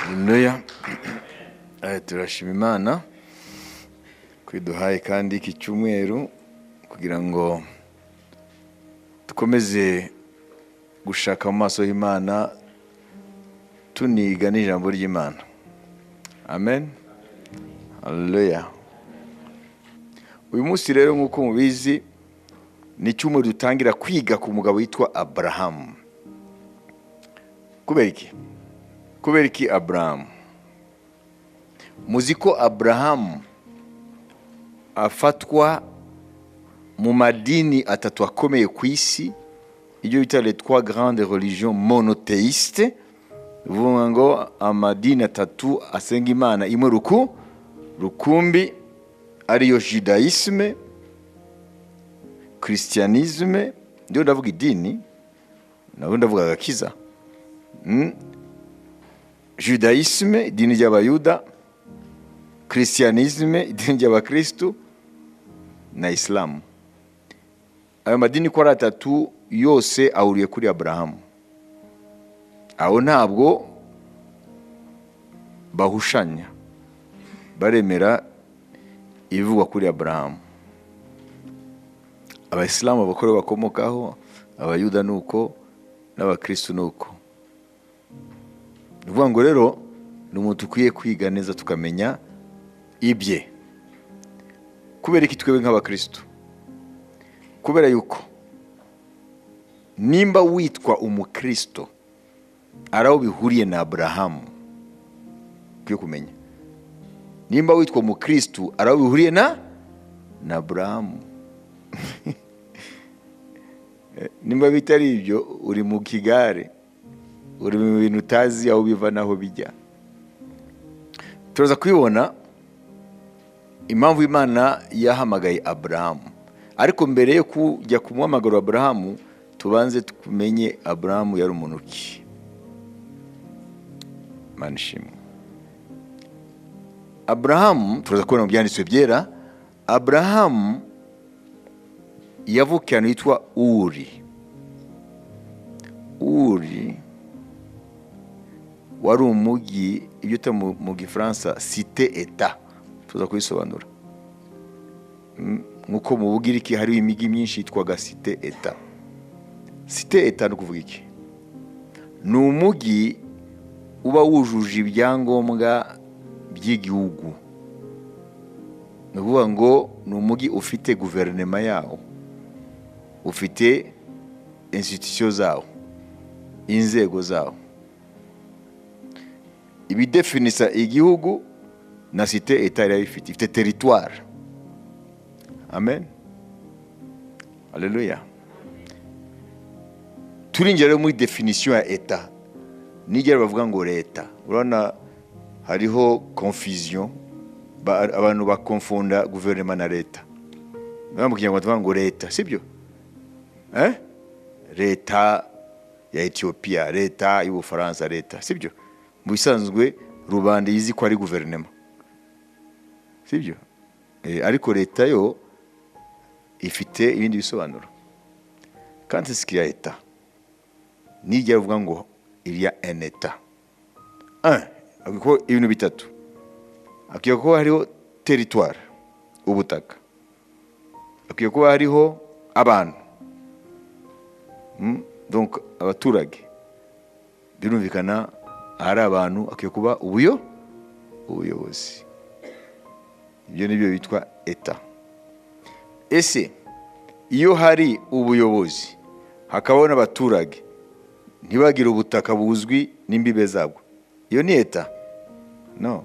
Haleluya. Turashima Imana kwiduhaye kandi iki cyumweru kugira ngo dukomeze gushaka mu maso y'Imana tuniga n'ijambo ry'Imana. Amen. Haleluya. Uyu munsi rero nk'uko mubizi ni cyumweru dutangira kwiga ku mugabo witwa Abrahamu. Kubera iki Abrahamu? Muzi ko Abrahamu afatwa mu madini atatu akomeye ku isi, ibyo bita les trois grandes religions monothéistes, bivuga ngo amadini atatu asenga Imana imwe rukumbi, ariyo judaïsme, christianisme, ndio ndavuga idini, nabo ndavuga agakiza. Judaïsme, idini ry'abayuda, christianisme, idini ry'abakristo, na Islam. Ayo madini ko ari atatu yose ahuriye kuri Abrahamu. Aho ntabwo bahushanya, baremera ibivugwa kuri Abrahamu. Abayisilamu abakore bakomokaho, abayuda nuko, n'abakristo nuko. Nuvuga ngo rero ni umuntu ukwiye kwiga neza tukamenya ibye. Kubera iki twebwe nk'abakristo? Kubera yuko nimba witwa umukristo araho bihuriye na Abrahamu. Kwiye kumenya. Nimba witwa umukristo araho bihuriye na Abrahamu. Nimba bitari ibyo uri mu kigare, uri mu bintu utazi aho biva naho bijya. Turaza kwibona impamvu Imana yahamagaye Abrahamu. Ariko mbere yo kujya kumuhamagara Abrahamu, tubanze tumenye Abrahamu yari umuntu ki. Manishimwe. Abrahamu turaza kubona mu byanditswe byera, Abrahamu yavukiye ahantu hitwa Uri. Uri wari umugi, ibyo ta mu Gifaransa cité état. Tuza kubisobanura. Nkuko mu Bugiriki hari imigi myinshi yitwaga cité état. Cité état no kuvuga iki? Ni umugi uba wujuje ibyangombwa by'igihugu. Nuvuga ngo ni umugi ufite guverinoma yawo, ufite institution zawo, inzego zawo. Ibidefinisa igihugu na cité état yari ifite territoire. Amen. Haleluya. Turinjira muri definition ya état. Nigera bavuga ngo leta. Urabona hariho confusion, abantu bakonfunda gouvernement na leta. Mu Kinyarwanda tuvuga ngo leta, sibyo? Leta ya Ethiopia, leta y'Ubufaransa, leta, sibyo? Mu bisanzwe rubanda yizi ko ari guverinoma, sibyo? Ariko leta yo ifite ibindi bisobanuro. Quand est-ce qu'il y a état? Nijya uvuga ngo il y a un état. Akiko ibintu bitatu. Akiko ko hariho territoire, ubutaka. Akiko ko hariho abantu. Donc abaturage. Birumvikana hari abantu akwiye kuba ubuyobozi. Ibyo nibyo bitwa état. Ese iyo hari ubuyobozi hakabaho n'abaturage ntibagira ubutaka buzwi n'imbibe zabwo, iyo ni état? No.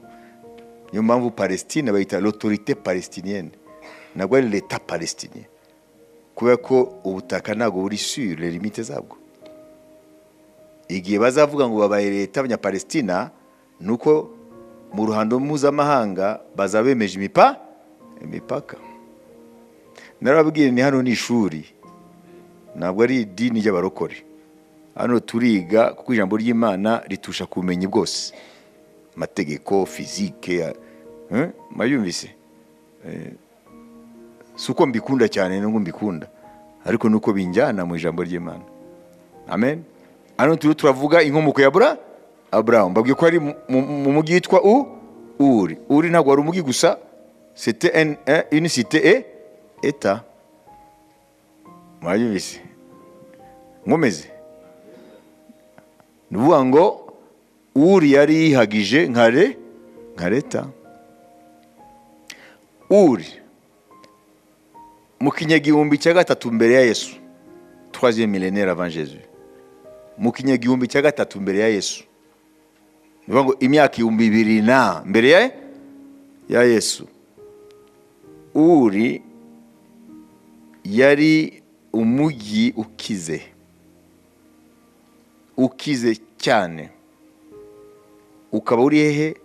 Niyo mpamvu Palestine bayita l'autorité palestinienne, ntabwo ari l'état palestinien, kubera ko ubutaka ntabwo buri sur les limites zabwo. Igihe bazavuga ngo babaye leta y'Abanyapalestina, nuko mu ruhando mpuzamahanga bazabemeje imipaka. Narababwiye ni hano ni ishuri, ntabwo ari idini ry'abarokore. Hano turiga kuko ijambo ry'Imana ritusha kumenye bwose, amategeko, physique, mayumvise. Suko mbikunda cyane n'ubwo mbikunda, ariko nuko binjyana mu ijambo ry'Imana. Amen. Hano turavuga inkomoko Aburahamu mbabwiye ko ari mu mujyi witwa Uri. Uri ntabwo wari umujyi gusa, c'était une cité état. Mwayumvise nkomeze, ni ukuvuga ngo Uri yari yihagije nka leta. Uri mu kinyagihumbi cya gatatu mbere ya Yesu, 3e millénaire avant Jésus, mu kinyagihumbi cya gatatu mbere ya Yesu, ni ukuvuga ngo imyaka 2000 mbere ya Yesu, Uri yari umujyi ukize cyane. Ukaba uri hehe?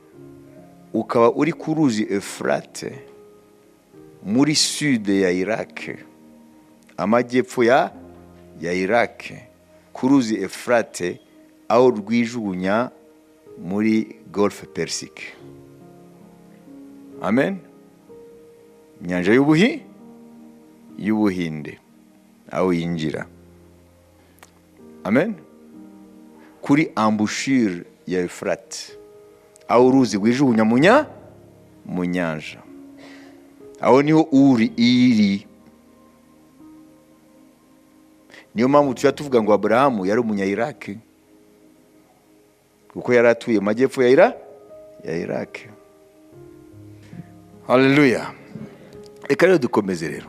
Ukaba uri ku ruzi Efurate muri sud ya Iraq, amajyepfo ya Iraq, ku ruzi Efurate aho rwijugunya muri Golfe Persique. Amen. Inyanja y'Ubuhinde aho yinjira. Amen. Kuri embouchure ya Efurate aho uruzi rwijugunya mu nyanja, aho niho Uri iri. Niyo mpamvu tuba tuvuga ngo Aburahamu yari umunya-Iraq, kuko yari atuye majyepfo ya Iraq. Haleluya. Reka rero dukomeze rero.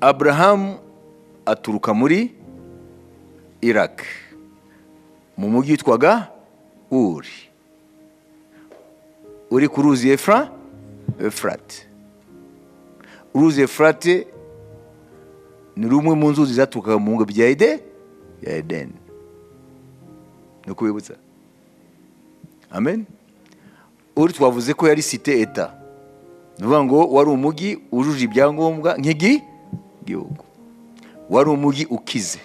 Aburahamu aturuka muri Iraq mu mujyi witwaga uri ku ruzi Efurate. Uruzi Efurate ni rumwe mu nzuzi zaturukaga mu ngo bya Edeni. Ni kubibutsa. Amen. Uri twavuze ko yari cité état, ni ukuvuga ngo wari umujyi ujuje ibyangombwa nk'igihugu, wari umujyi ukize,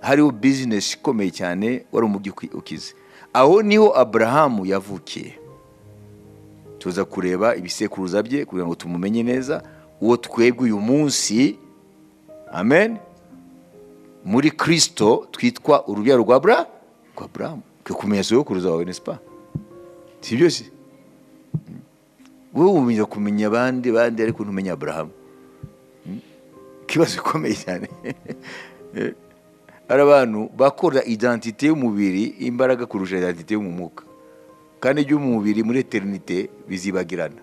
hariho business ikomeye cyane, wari umujyi ukize. Aho niho Aburahamu yavukiye. Tuza kureba ibisekuruza bye kugira ngo tumumenye neza, uwo twebwe uyu munsi, amen, muri Kristo twitwa urubyaro rwa Aburahamu. Kumenya sokuruza wawe, n'est-ce pas? Si byo si? Wowe umenya kumenya abandi ariko ntumenya Aburahamu. Kibazo gikomeye cyane. Hari abantu bakora identité y'umubiri imbaraga kurusha identité yo mu mwuka, kandi ibyo mu mubiri muri eternité bizibagirana,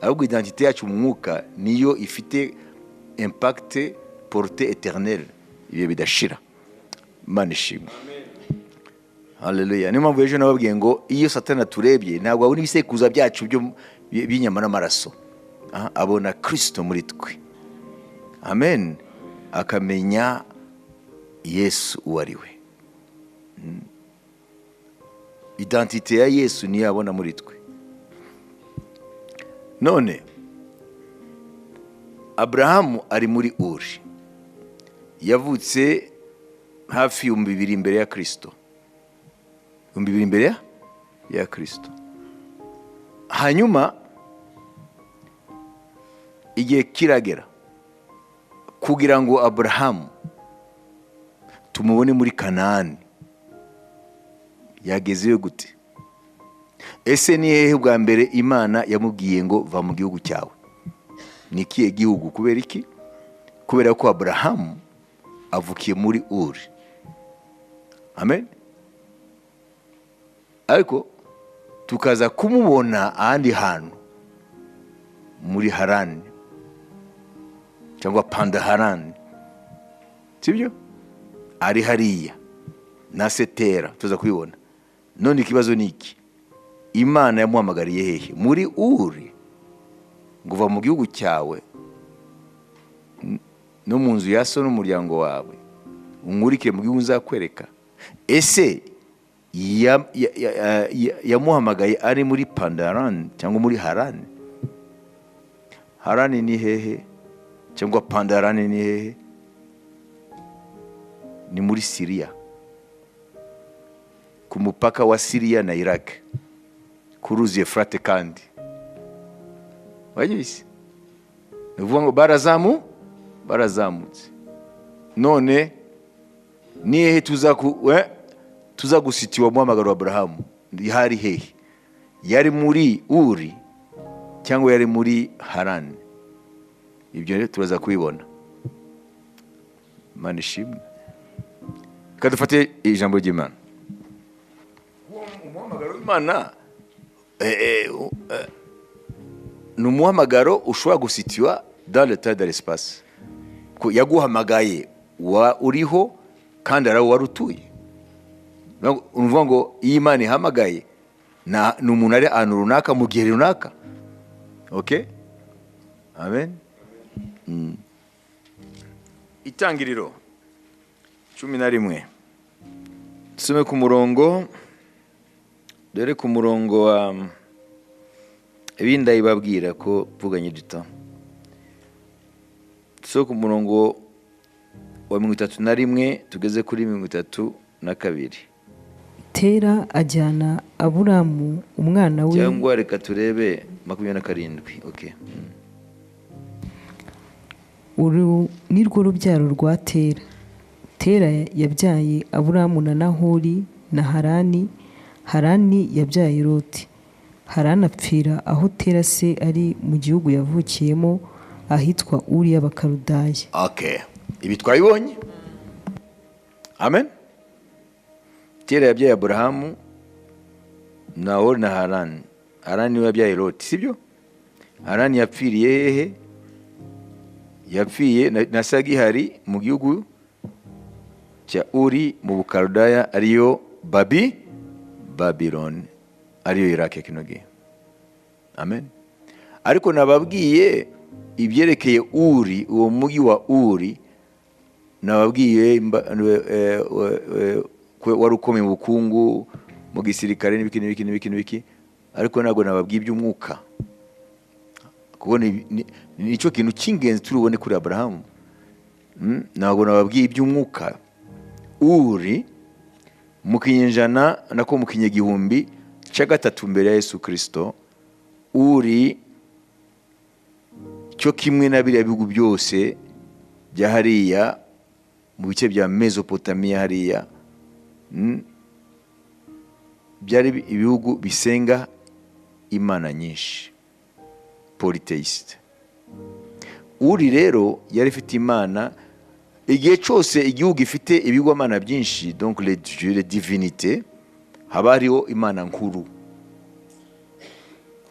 ahubwo identité yacu mu mwuka niyo ifite impact portée éternelle, ibihe bidashira. Imana ishimwe. Haleluya. Niyo mpamvu ejo nababwiye ngo iyo Satani aturebye ntabwo abona ibisekuruza byacu by'inyama n'amaraso, abona Kristo muri twe. Amen. Akamenya Yesu uwo ari we. Identité ya Yesu niyo abona muri twe. None Aburahamu ari muri Uri, yavutse hafi 2000 imbere ya Kristo. 2000 imbere ya Kristo. Hanyuma igihe kiragera kugira ngo Aburahamu tumubone muri Kanani. Yagezeyo gute? Ese ni hehe bwa mbere Imana yamubwiye ngo va mu gihugu cyawe? Ni kiye gihugu? Kubera iki? Kubera ko Aburahamu avukiye muri Uri. Amen. Ariko tukaza kumubona ahandi hantu muri Harani cyangwa Pandaharani, sibyo? Ari hariya na Setera tuza kubibona. None ikibazo ni iki? Imana yamuhamagariye hehe? Muri Uri. Ngo va mu gihugu cyawe no mu nzu ya so n'umuryango wawe, umurike mu gihugu nzakwereka. Ese yamuhamagaye ari muri Pandaharani cyangwa muri Harani? Harani ni hehe cyangwa Pandaharani ni hehe? Ni muri Syria, ku mupaka wa Syria na Iraq, ku ruzi Efurate. Kandi wanyise ni ukuvuga ngo barazamutse. None ni hehe tuza gusitiwa muhamagaro wa Aburahamu hari hehe? Yari muri Uri cyangwa yari muri Harani? Ibyo rero turaza kubibona. Imana ishimwe. Kadufate ijambo ry'Imana. Umuhamagaro w'Imana ni umuhamagaro ushobora gusitiwa dans le temps de l'espace. Ko yaguhamagaye uriho kandi araho warutuye. Urumva ngo iyi Imana ihamagaye ni umuntu ari ahantu runaka mu gihe runaka. Okay? Amen. Itangiriro 11. Tusome ku murongo, dore ku murongo wa ibinda ibabwira ko vuganye duta. So ku murongo wa 31 tugeze kuri 32. Tera ajyana Aburamu umwana we, cyangwa reka turebe 27. Okay. Uru ni rwo rubyaro rwa Tera. Tera yabyaye Aburamu na Nahori na Harani. Harani yabyaye Loti. Harani apfira aho Tera se ari mu gihugu yavukiyemo ahitwa Uri y'Abakaludaya. Okay. Ibi twabibonye. Amen. Tera yabyaye Aburahamu, Nahori na Harani. Harani yabyaye Loti, sibyo? Harani yapfiriye hehe? Yapfiye na Sagihari mu gihugu cya Uri mu Bukaludaya, ariyo Babylon, ariyo Iraq kino gihe. Amen. Ariko nababwiye ibyerekeye Uri, uwo mugi wa Uri, nababwiye wari ukomeye mu bukungu, mu gisirikare n'ibiki, ariko ntabwo nababwiye iby'umwuka. Kuko nicyo kintu cy'ingenzi turubone kuri Aburahamu. Ntabwo nababwiye iby'umwuka. Uri mu kinyejana nako mu kinyagihumbi cya 3 mbere ya Yesu Kristo, Uri cyo kimwe na biriya bihugu byose bya hariya mu bice bya Mesopotamiya hariya, byari ibihugu bisenga imana nyinshi, polytheiste. Uri rero yari ifite imana. Igihe cyose igihugu ifite ibigwamana byinshi, donc les dieux, les divinités, haba hariho imana nkuru.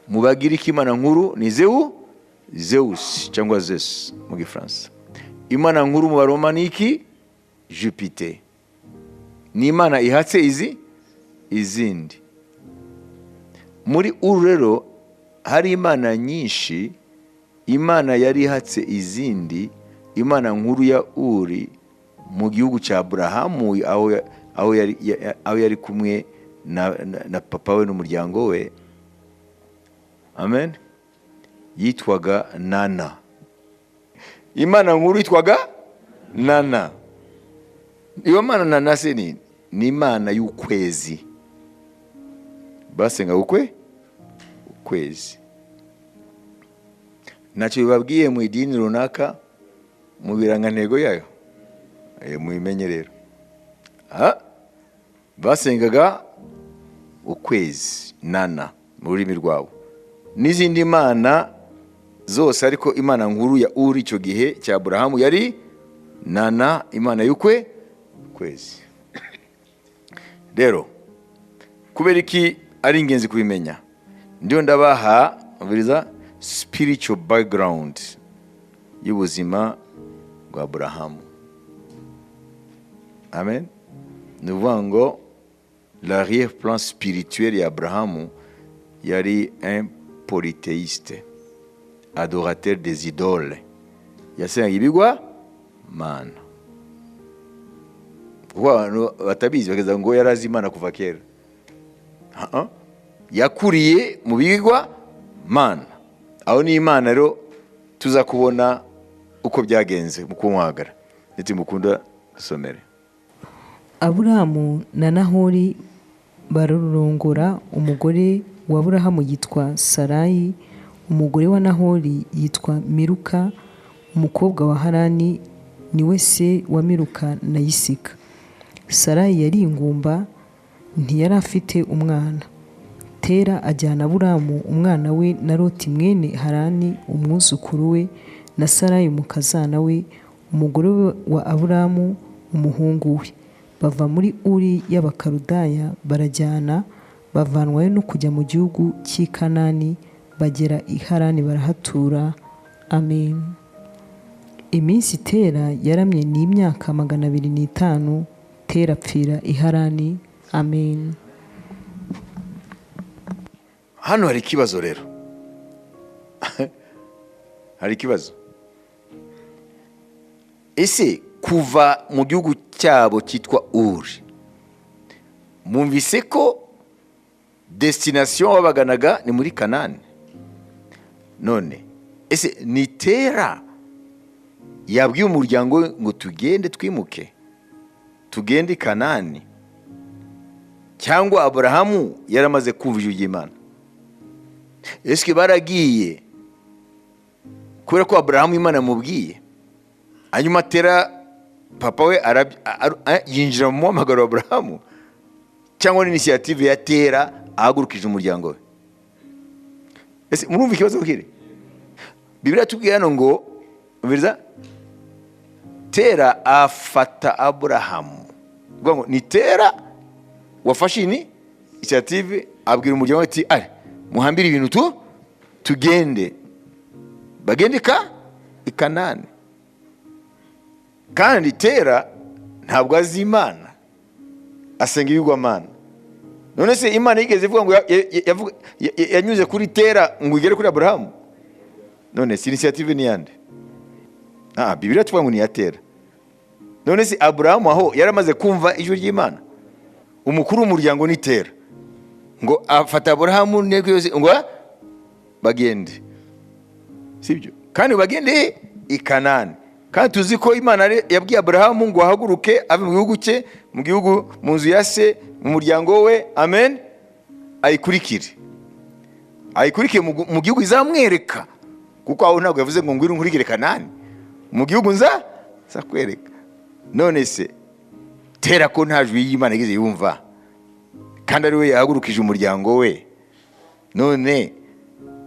Mu Bagiriki imana nkuru ni Zeus cyangwa Zeus mu Gifaransa. Imana nkuru mu Baroma ni iki? Jupiter. Ni imana ihatse izindi. Muri Uri rero hari imana nyinshi. Imana yari ihatse izindi, imana nkuru ya Uri mu gihugu cya Aburahamu, aho yari kumwe na papa we n'umuryango we. Amen. Yitwaga Nana. Imana nkuru yitwaga Nana. Iyo mana Nana se ni imana y'ukwezi. Basenga ukwezi. Ntacyo bibabwiye mu idini runaka, mu birangantego yayo. Mubimenye rero. Basengaga ukwezi, Nana mu rurimi rwabo. N'izindi mana zose, ariko imana nkuru ya Uri icyo gihe cya Aburahamu yari Nana, imana y'ukwezi. Rero kubera iki ari ingenzi kubimenya, ndiyo ndabaha spiritual background y'ubuzima bwa Aburahamu. Amen. Ni ukuvuga ngo l'arrière-plan spirituel ya Aburahamu yari un polythéiste, adorateur des idoles. Yasengaga ibigwa mana. Kuko abantu batabizi bakaza ngo yarazi imana kuva kera. Yakuriye mu bigwa mana. Aho ni imana rero tuza kubona uko byagenze mu kumwagara. Ndetse mukunda somere. Aburahamu na Nahori bararongora. Umugore wa Aburahamu yitwa Sarayi, umugore wa Nahori yitwa Miruka, umukobwa wa Harani niwe se wa Miruka na Isika. Sarayi yari ingumba, ntiyari afite umwana. Tera ajyana Aburamu umwana we na Loti mwene Harani umwuzukuru we na Sarayi umukazana we umugore wa Aburamu umuhungu we, bava muri Uri y'Abakaludaya barajyana, bavanwayo no kujya mu gihugu cy'i Kanani, bagera i Harani barahatura. Amen. Iminsi Tera yaramye ni imyaka 205. Tera apfira i Harani. Amen. Hano hari ikibazo rero. Hari ikibazo. Ese kuva mu gihugu cyabo cyitwa Uri, mwumvise ko destination babaganaga ni muri Kanani. None ese ni Tera yabwiye umuryango ngo tugende twimuke, tugende i Kanani, cyangwa Aburahamu yaramaze kumva ijwi ry'Imana? Ese baragiye kubera ko Aburahamu Imana yamubwiye, hanyuma Tera papa we yinjira mu muhamagaro wa Aburahamu, cyangwa ni initiative ya Tera ahagurukije umuryango we? Ese murumva ikibazo kiri? Bibiliya tubwira hano ngo umviriza, Tera afata Aburahamu. Ubwo ngo ni Tera wafashe initiative, abwira umuryango ati ari muhambire ibintu tugende, bagende i Kanani. Kandi Tera ntabwo azi Imana, asenga ibigwamana. None se Imana yigeze ivuga ngo yanyuze kuri Tera ngo igere kuri Aburahamu? None si initiative ni yande? Bibiliya tuvuga ngo ni ya Tera. None se Aburahamu aho yaramaze kumva ijwi ry'Imana? Umukuru w'umuryango ni Tera, ngo afata Aburahamu ntego yose ngo bagende, sibyo? Kandi bagende i Kanani. Kandi tuzi ko Imana yabwiye Aburahamu ngo ahaguruke ave mu gihugu cye, mu gihugu, mu nzu ya se, mu muryango we, amen, ayikurikire mu gihugu izamwereka, kuko aho ntabwo yavuze ngo ngwire nkurikire Kanani, mu gihugu nza kwereka. None se Tera ko nta jwi y'Imana yigeze yumva, kandi ari we yahagurukije umuryango we, none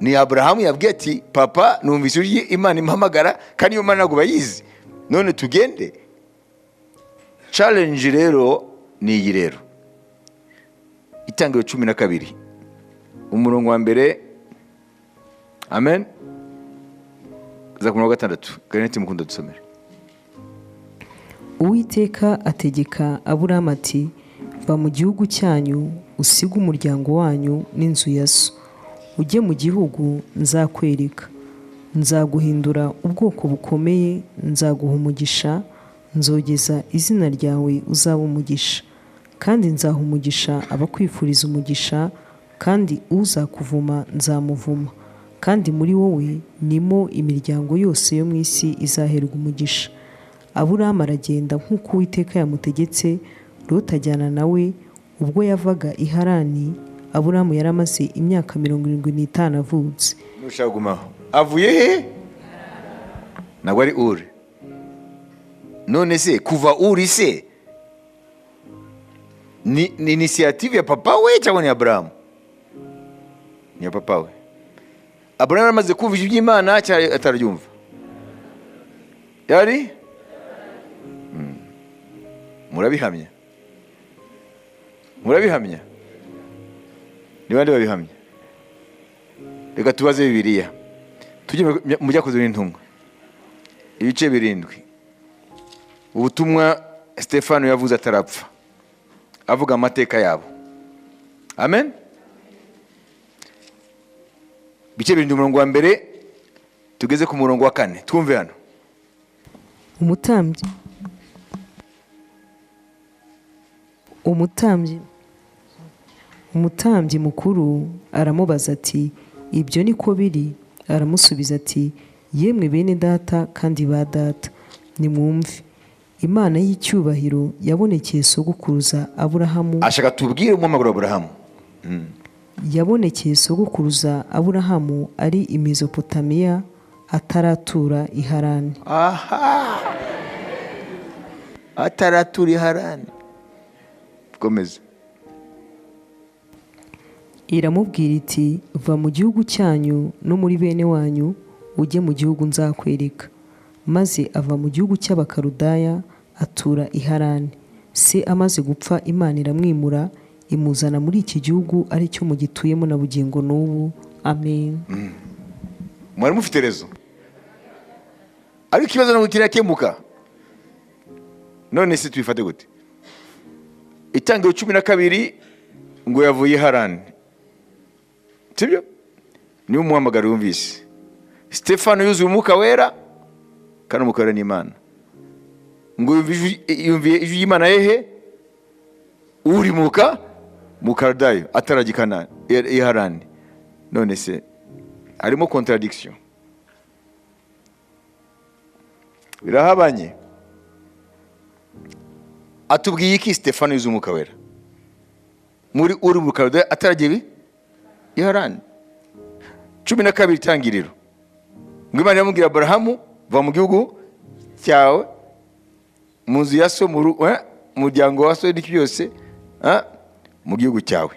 ni Aburahamu yabwiye ati papa numvise ujye Imana impamagara, kandi iyo Imana ntabwo bayizi, none tugende? Challenge rero ni iyi rero. Itangiriro 12 umurongo wa mbere, amen, za 16. Ganeti mukunda dusomere. Uwiteka ategeka Aburamu ati, va mu gihugu cyanyu usige umuryango wanyu n'inzu ya so, ujye mu gihugu nzakwereka. Nzaguhindura ubwoko bukomeye, nzaguha umugisha, nzogeza izina ryawe uzaba umugisha, kandi nzaha umugisha abakwifuriza umugisha, kandi uzakuvuma nzamuvuma, kandi muri wowe nimo imiryango yose yo mu isi izaherwa umugisha. Aburamu aragenda nk'uko Uwiteka yamutegetse, Loti ajyana nawe. Ubwo yavaga i Harani, Aburamu yaramaze imyaka 75 avutse. Nushaka gumaho avuye he? Ntabwo ari Uri. None se kuva Uri se ni initiative ya papa we cyangwa ni Aburamu? Ni ya papa we. Aburamu yaramaze kumva ijwi ry'Imana cyangwa atararyumva? Yari murabihamya ni bande babihamya? Reka tubaze Bibiliya, tujye mu Byakozwe n'Intumwa ibice 7. Ubutumwa Stefano yavuze atarapfa, avuga amateka yabo. Amen. Bice 7 umurongo wa mbere tugeze ku murongo wa 4. Twumve hano. Umutambyi mukuru aramubaza ati, ibyo niko biri? Aramusubiza ati, yemwe bene data kandi ba data, nimwumve. Imana y'icyubahiro yabonekeye sogokuruza Aburahamu. Ashaka tubwire umwamagaro wa Aburahamu. Yabonekeye sogokuruza Aburahamu ari i Mesopotamiya, ataratura i Harani. Ataratura i Harani. Komeza. iramubwira iti va mu gihugu cyanyu no muri bene wanyu ujye mu gihugu nzakwereka. Maze ava mu gihugu cy'abakarudaya atura i Harani. Se amaze gupfa, Imana iramwimura imuzana muri iki gihugu ari cyo mugituyemo na bugingo n'ubu. Amen. Mwari mufite rezo, ariko ikibazo ntabwo kirakemuka. None se tubifate gute? Itangiro 12 ngo yavuye i Harani, sibyo? Niyo umuhamagaro yumvise. Stefano yuzuye umwuka wera, kandi umwuka wera ni Imana. Ngo yumviye ijwi ry'Imana hehe? Uri mu Kaldayo ataragikana i Harani. None se harimo contradiction, birahabanye. Atubwiye iki Stefano yuzuye umwuka wera? Uri mu Kaldayo ataragiye i Harani. 12 Itangiriro, ngo Imana yamubwira Aburahamu, va mu gihugu cyawe, mu nzu ya so, mu muryango wa so n'iki byose, mu gihugu cyawe.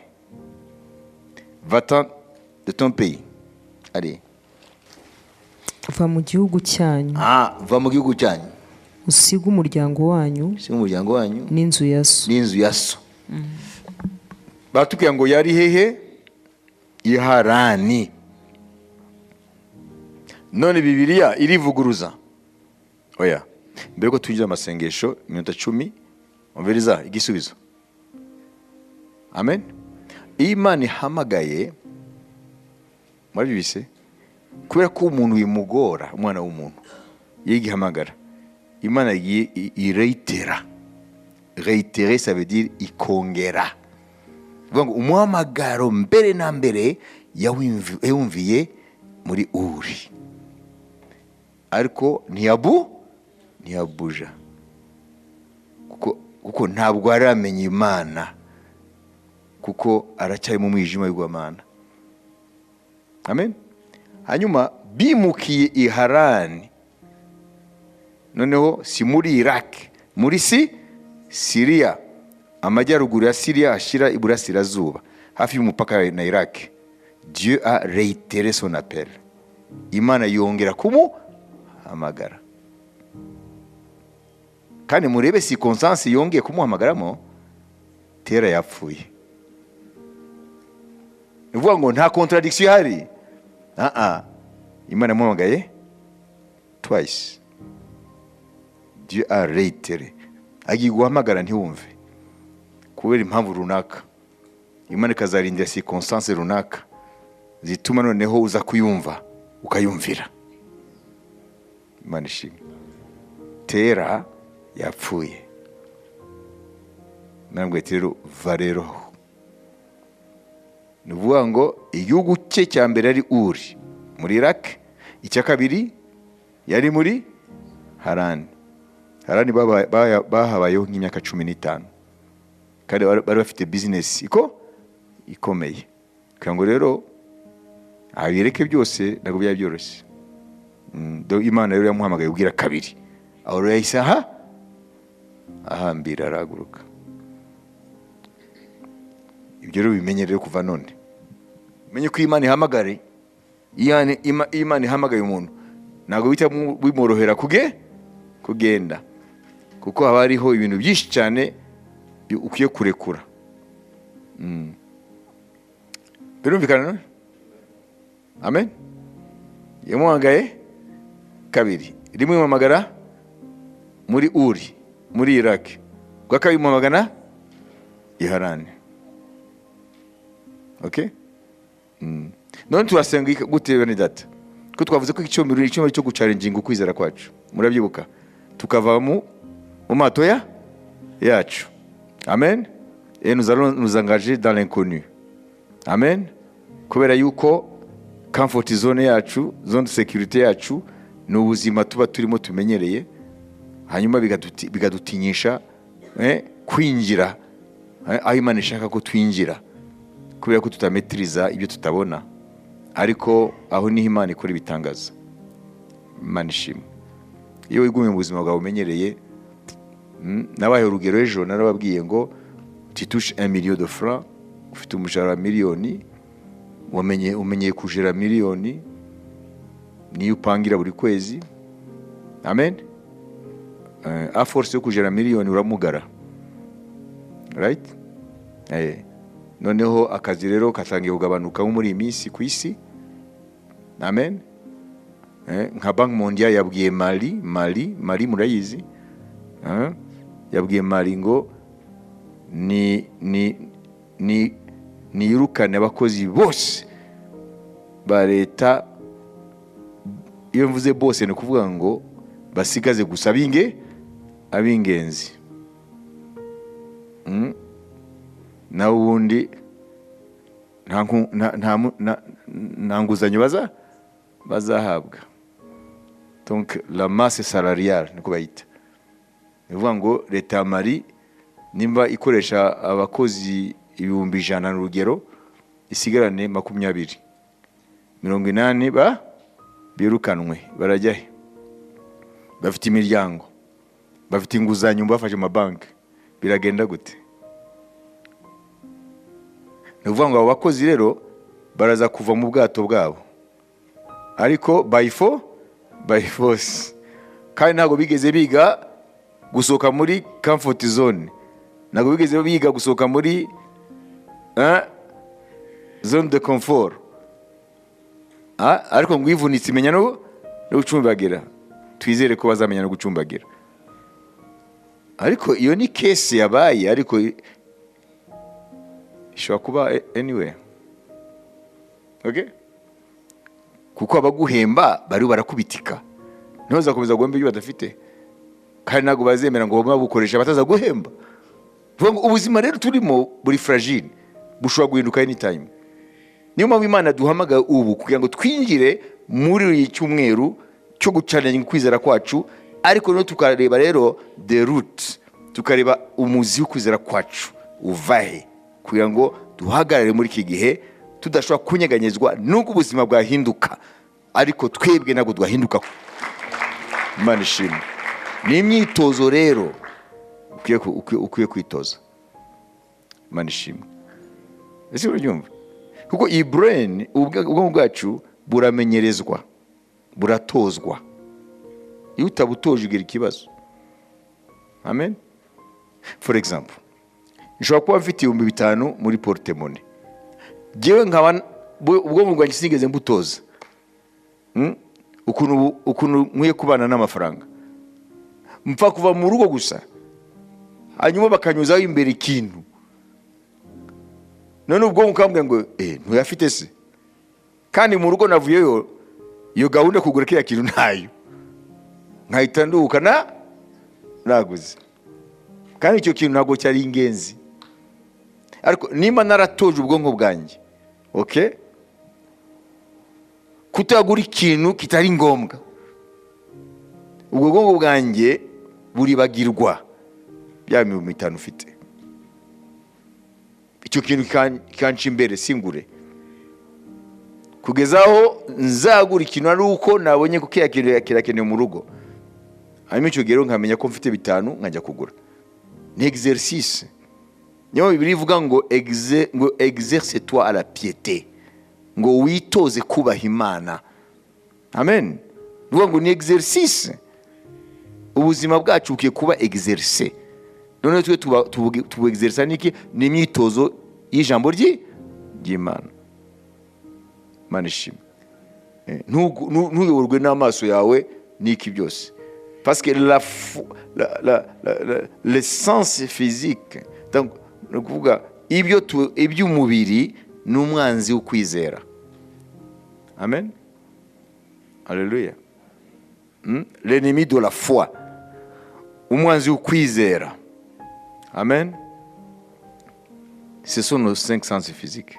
Va-t'en de ton pays. Allez. Va mu gihugu cyanyu. Va mu gihugu cyanyu. Usiga umuryango wanyu. N'inzu ya so. Batubwira ngo yari hehe? I Harani. None Bibiliya irivuguruza. Oya. Mbere ko twinjira amasengesho iminota 10, umviriza igisubizo. Amen. Imana ihamagaye mwabibise kubera ko umuntu yimugora, umwana w'umuntu yigihamagara. Imana ireitera. Réitérer, ça veut dire ikongera. Vuga ngo umuhamagaro mbere na mbere yawumviye muri Uri, ariko ntiyabuja kuko ntabwo aramenya Imana, kuko aracyari mu mwijima w'Imana. Amen. Hanyuma bimukiye i Harani, noneho si muri Iraq, muri Syria, amajyaruguru ya Syria ashira iburasirazuba, hafi y'umupaka na Iraq. Dieu a réitéré son appel. Imana yongera kumuhamagara. Kandi murebe circonstance yongeye kumuhamagaramo, Tera yapfuye. Uvuga ngo nta contradiction hari. Imana yamuhamagaye twice. Dieu a réitéré. Agiye guhamagara ntiwumve kubera impamvu runaka. Imana ikazarindira circonstance runaka zituma noneho uza kuyumva ukayumvira. Imana ishimwe. Tera yapfuye. Nangwe rero varero. Nuvuga ngo igihugu cye cya mbere ari Uri muri Iraq, icya kabiri yari muri Harani. Harani bahabayeho nk'imyaka 15, kandi bari bafite business ikomeye. Kugira ngo rero abireke byose ntabwo byari byoroshye. Imana rero yamuhamagaye ubwira kabiri, aho rero yahise ahambira araguruka. Ibyo rero bimenye rero kuva none. Menye ko Imana ihamagare, Imana ihamagaye umuntu ntabwo bita bimorohera kugenda, kuko haba hariho ibintu byinshi cyane ukwiye kurekura. Birumvikana none? Amen. Yamuhamagaye kabiri, rimwe imuhamagara muri Uri muri Iraq, kwa kabiri imuhamagara i Harani. Okay? None turasenga gute bene data? Ko twavuze ko icyomero cyo gucalenginga ukwizera kwacu. Murabyibuka? Tukava mu mato yacu. Amen. Et nous allons nous engager dans l'inconnu. Amen. Kubera yuko comfort zone yacu, zone de sécurité yacu, ni ubuzima tuba turimo tumenyereye, hanyuma bigadutinyisha kwinjira aho Imana ishaka ko twinjira, kubera ko tutametiriza ibyo tutabona. Ariko aho niho Imana ikora ibitangaza. Imana ishimwe. Iyo wigumiye mu buzima bwawe umenyereye, nabaye urugero ejo narababwiye ngo tu touches 1 million de francs, ufite umushahara wa miliyoni, umenyeye kujera miliyoni niyo upangira buri kwezi. Amen. A force yo kujera miliyoni uramugara, right? Noneho akazi rero katangiye kugabanuka muri iyi minsi ku isi. Amen. Nka Banki Mondiale yabwiye Mali murayizi, yabwiye Mali ngo niyirukane abakozi bose ba leta. Iyo mvuze bose ni kuvuga ngo basigaze gusa ab'ingenzi. Na ubundi nta nguzanyo bazahabwa. Donc la masse salariale niko bayita. Ni kuvuga ngo leta ya Mali nimba ikoresha abakozi 100,000 n'urugero, isigarane 20. 80 birukanwe barajya he? Bafite imiryango, bafite inguzanyo bafashe amabanki, biragenda gute? Ni kuvuga ngo abo bakozi rero baraza kuva mu bwato bwabo, ariko by force. Kandi ntabwo bigeze biga gusohoka muri comfort zone, ntabwo bigeze biga gusohoka muri zone de confort. Ariko ngo ivunitse imenya no gucumbagira. Twizere ko bazamenya no gucumbagira. Ariko iyo ni case yabaye, ariko ishobora kuba anywhere. Okay? Kuko abaguhemba bari barakubitika, ntoza komeza guhemba ibyo badafite, kandi ntabwo bazemera ngo babukoresha bataza guhemba. Ubuzima rero turimo buri fragile, bushobora guhinduka anytime. Niyo mpamvu Imana duhamaga ubu kugira ngo twinjire muri iki cyumweru cyo gucanira kwizera kwacu, ariko no tukareba rero the root, tukareba umuzi w'ukwizera kwacu uvahe, kugira ngo duhagarare muri iki gihe tudashobora kunyeganyezwa n'ubwo ubuzima bwahinduka, ariko twebwe ntabwo twahinduka. Imana ishimwe. Ni imyitozo rero ukwiye kwitoza. Imana ishimwe. Ese urabyumva? Kuko iyi brain, ubwonko bwacu buramenyerezwa, buratozwa. Iyo utabutoje ugira ikibazo. Amen. For example, nshobora kuba mfite 5,000 muri portemone, jewe nkaba ubwonko bwanjye sinigeze mbutoza ukuntu nkwiye kubana n'amafaranga. Mpfa kuva mu rugo gusa, hanyuma bakanyuzaho imbere ikintu, none ubwonko kambwe ngo ntuyafite se, kandi mu rugo navuyeyo iyo gahunda kugura kiriya kintu ntayo, nkahita nduhuka naguze, kandi icyo kintu ntabwo cyari ingenzi. Ariko nimba naratoje ubwonko bwanjye, okay, kutagura ikintu kitari ngombwa, ubwo bwonko bwanjye buribagirwa bya 5,000 ufite. Icyo kintu kanca imbere singure, kugezaho nzagura ikintu ari uko nabonye ko kirakenewe mu rugo, hanyuma icyo gihe nkamenya ko mfite 5 nkajya kugura. Ni exercice. Niyo Bibiliya ivuga ngo exerce toi à la piété, ngo witoze kubaha Imana. Amen. Nuvuga ngo ni exercice. Ubuzima bwacu ukiye kuba exerce. None twe tubu exercice niki? Ni imyitozo y'ijambo ry'Imana. Imana ishimwe. Ntuyoborwe n'amaso yawe niki byose. Parce que l'essence physique, donc nukuvuga iby'umubiri n'umwanzi w'ukwizera. Amen. Alléluia. L'ennemi de la foi, umwanzi w'ukwizera. Amen. Ce sont nos 5 sens physiques.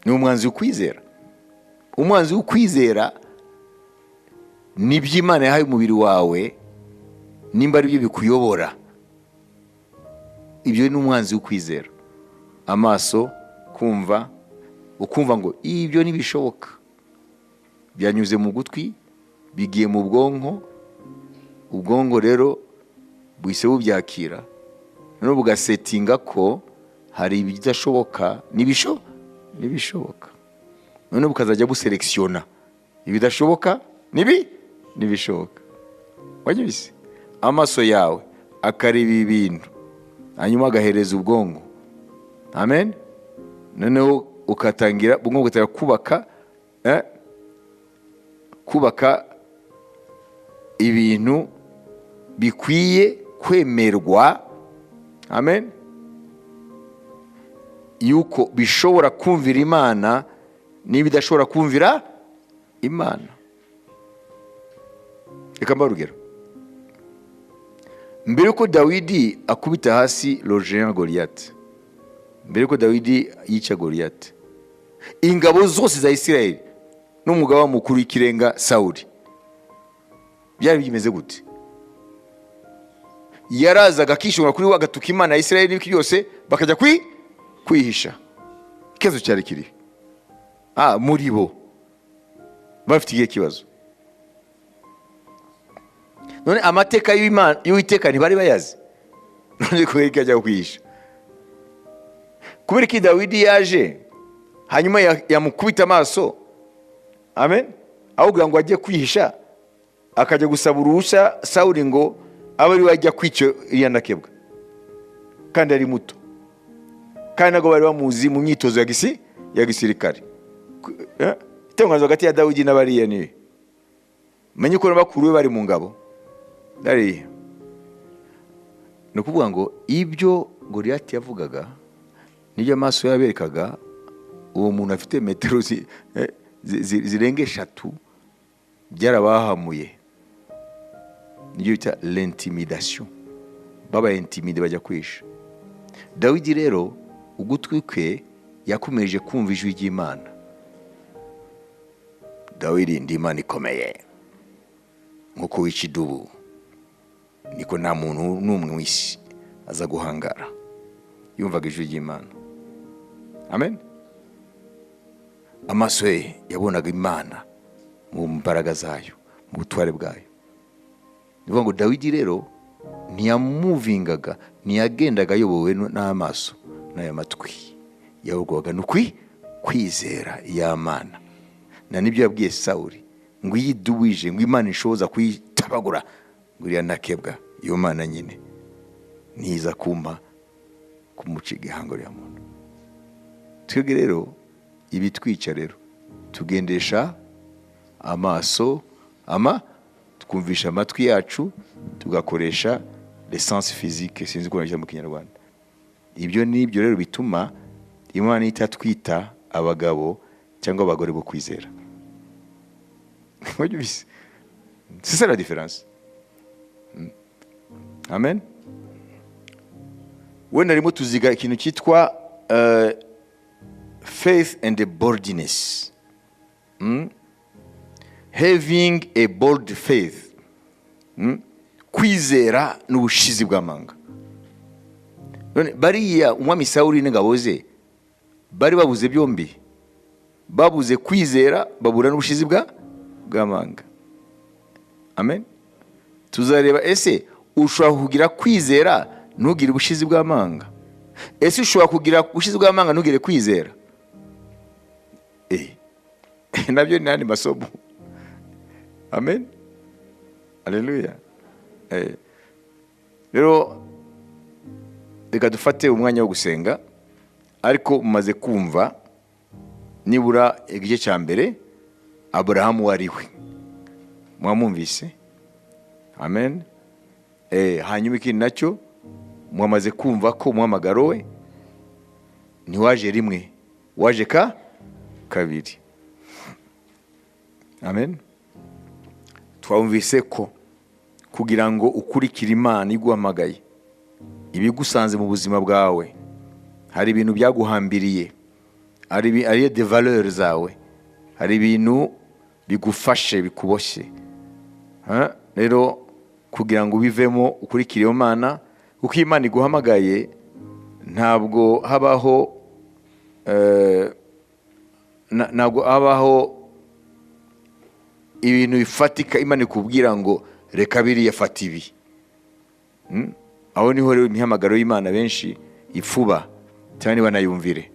Ni umwanzi w'ukwizera. Umwanzi w'ukwizera ni by'Imana yahaye umubiri wawe, nimba ari byo bikuyobora. Ibyo ni umwanzi w'ukwizera. Amaso kumva, ukumva ngo ibyo nibishoboka, byanyuze mu gutwi, bigiye mu bwonko, ubwonko rero buhise bubyakira, none bugasetinga ko hari ibidashoboka n'ibishoboka. None bukazajya buselekisiona ibidashoboka n'ibishoboka. Wanyibise amaso yawe akareba ibintu hanyuma agahereza ubwonko. Amen. Noneho ukatangira kubaka ibintu bikwiye kwemerwa. Amen. Yuko bishobora kumvira Imana n'ibidashobora kumvira Imana. Reka mbahe urugero. Mbere yuko Dawidi akubita hasi le géant Goliath, mbere yuko Dawidi yica Goliath, ingabo zose za Isirayeli n'umugaba mukuru w'ikirenga Sawuli byari bimeze gute? Yarazaga akishongora kuri we agatuka Imana ya Isirayeli n'ibiki byose bakajya kwihisha. Ikibazo cyari kiri muri bo bafite igihe kibazo. None amateka y'Uwiteka ntibari bayazi. None ko yajya kwihisha kubera ko Dawidi yaje hanyuma yamukubita amaso. Amen. Ahubwo ngo ajye kwihisha akajya gusaba uruhushya Sawuli ngo abe ari wajya kwica iriya ndakebwa, kandi ari muto, kandi ntabwo bari bamuzi mu myitozo ya gisirikare. Itangazo hagati ya Dawidi n'abariya ni menye ko bakuru be bari mu ngabo dariya. Ni ukuvuga ngo ibyo Goliath yavugaga n'ibyo amaso yaberekaga, uwo muntu afite metero zirenga 3 byarabahamuye. Niyo bita l'intimidation, baba intimide bajya kwisha. Dawidi rero ugutwi kwe yakomeje kumva ijwi ry'Imana. Dawidi ndi Imana ikomeye nkuko wica idubu, niko nta muntu n'umwe w'isi aza guhangara. Yumvaga ijwi ry'Imana. Amen. Amaso ye yabonaga Imana mu mbaraga zayo, mu butware bwayo. Nivuga ngo Dawidi rero ntiyamuvingaga, ntiyagendaga ayobowe n'amaso n'aya matwi, yayoborwaga kwizera y'Imana. Na nibyo yabwiye Sawuli ngo yiduwije ngo Imana ishoboza kuyitabagura ngo iriya ndakebwa, iyo Mana nyine niza kumpa kumuca igihango rya muntu. Twebwe rero ibitwica rero tugendesha amaso twumvisha amatwi yacu, tugakoresha l'essence physique, sinzi ko najya mu Kinyarwanda. Ibyo nibyo rero bituma Imana itatwita abagabo cyangwa abagore bo kwizera. C'est ça la différence. Amen. Wenda rimo tuziga ikintu cyitwa faith and boldness. Having a bold faith. Kwizera n'ubushizi bw'amanga. None bariya umwami Sawuli n'ingabo ze bari babuze byombi. Babuze kwizera, babura n'ubushizi bw'amanga. Amen. Tuzareba ese ushobora kugira kwizera ntugire ubushizi bw'amanga? Ese ushobora kugira ubushizi bw'amanga ntugire kwizera? Nabyo ni nani masomo. Amen. Haleluya. Rero reka dufate umwanya wo gusenga, ariko umaze kumva nibura igice cya mbere Aburahamu wariwe. Mwamumvise? Amen. Hanyuma ikindi nacyo mwamaze kumva ko umuhamagaro we ntiwaje rimwe, waje kabiri. Amen. Twumvise ko kugira ngo ukurikire Imana iguhamagaye, ibigusanze mu buzima bwawe, hari ibintu byaguhambiriye, ari des valeurs zawe, hari ibintu bigufashe bikuboshye. Rero kugira ngo ubivemo ukurikire Imana, kuko Imana iguhamagaye ntabwo habaho ibintu bifatika Imana ikubwira ngo reka biriya fata ibi. Aho niho rero imihamagaro y'Imana benshi ifuba cyane banayumvire.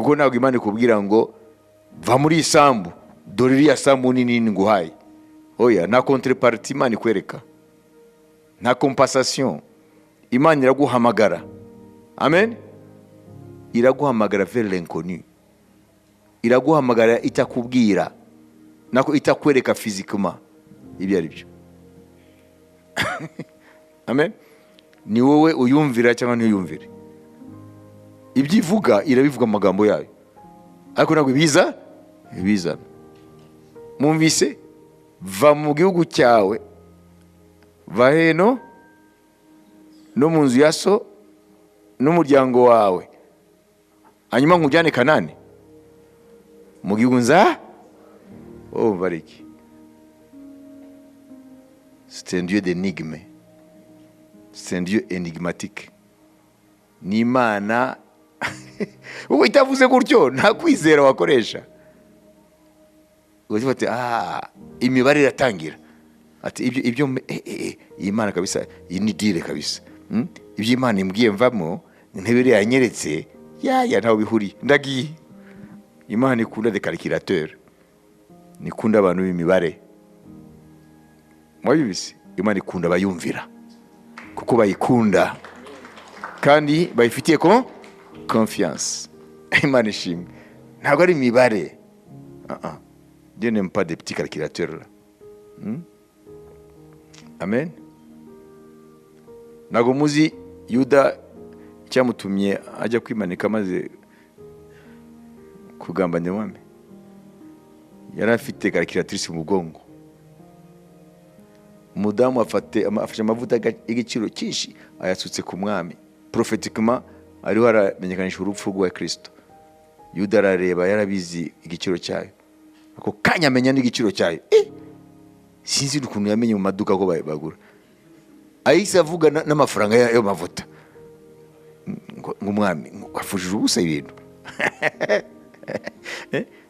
kuko ntabwo Imana ikubwira ngo va muri isambu, dore iriya sambu nini nguhaye. Oya, nta contrepartie Imana ikwereka, nta compensation. Imana iraguhamagara, amen, iraguhamagara vers l'inconnu, iraguhamagara itakubwira, nako itakwereka physiquement ibyo ari byo. Amen. Ni wowe uyumvira cyangwa ntiyumvire. Ibyo ivuga irabivuga amagambo yayo, ariko ntabwo ibiza. Mwumvise? Va mu gihugu cyawe, va heno no mu nzu ya so n'umuryango wawe, hanyuma nkujyane Kanani, mu gihugu bariki. C'est un Dieu d'énigme, c'est un Dieu énigmatique. Ni Imana ubu itavuze gutyo nta kwizera wakoresha. Ufite imibare iratangira ati ibyo Imana kabisa, iyi ni dire kabisa. Ibyo Imana imbwiye mvamo, ntibiri yanyeretse ntaho bihuri, ndagiye. Imana ikunda de calculateur, nikunda abantu b'imibare. Mwabibise? Imana ikunda abayumvira, kuko bayikunda kandi bayifitiye confiance. Imana ishimwe, ntabwo ari imibare. Dieu n'aime pas des petits calculateurs là. Amen. Ntabwo muzi Yuda cyamutumye ajya kwimanika maze kugambanya umwami? Yari afite calculatrice mu mugongo. Umudamu afashe amavuta y'igiciro cyinshi ayasutse ku mwami. Prophetiquement ariho aramenyekanisha urupfu rwa Kristo. Yuda arareba, yarabizi igiciro cyayo, ako kanya amenya n'igiciro cyayo. Sinzi ukuntu yamenye mu maduka ko bagura. Ahise avuga n'amafaranga yo mavuta, ng'umwami afujije ubusa ibintu.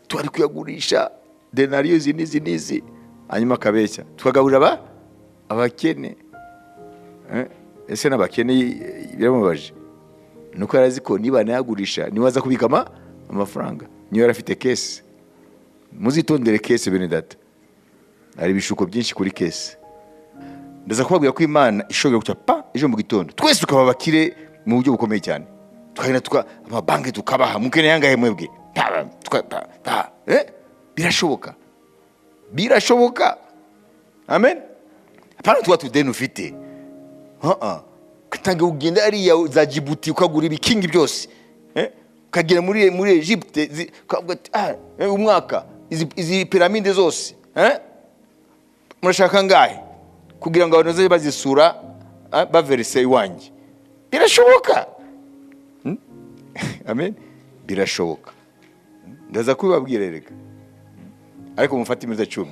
Twari kuyagurisha denariyo nizi, hanyuma akabeshya tukagaburira abakene. Ese n'abakene biramubaje, nuko yarazi ko niba nayagurisha niwe aza kubika amafaranga. Niyo yarafite kese. Muzitondere kese bene data, hari ibishuko byinshi kuri kese. Ndaza kubabwira ko Imana ishobora guca ejo mu gitondo twese tukaba bakire mu buryo bukomeye cyane, tukagenda amabanki tukabaha, mukene yangahe mwebwe, birashoboka. Amen. Apana tuwa tudeni ufite, katanga ugenda ariya za Djibouti ukagura ibikingi byose, ukagera muri Egypte umwaka izi piramide zose, murashaka ngahe kugira ngo abantu bazisura baverse iwanjye? Birashoboka. Amen. Birashoboka. Ndaza kubabwira reka, ariko mufate iminota 10.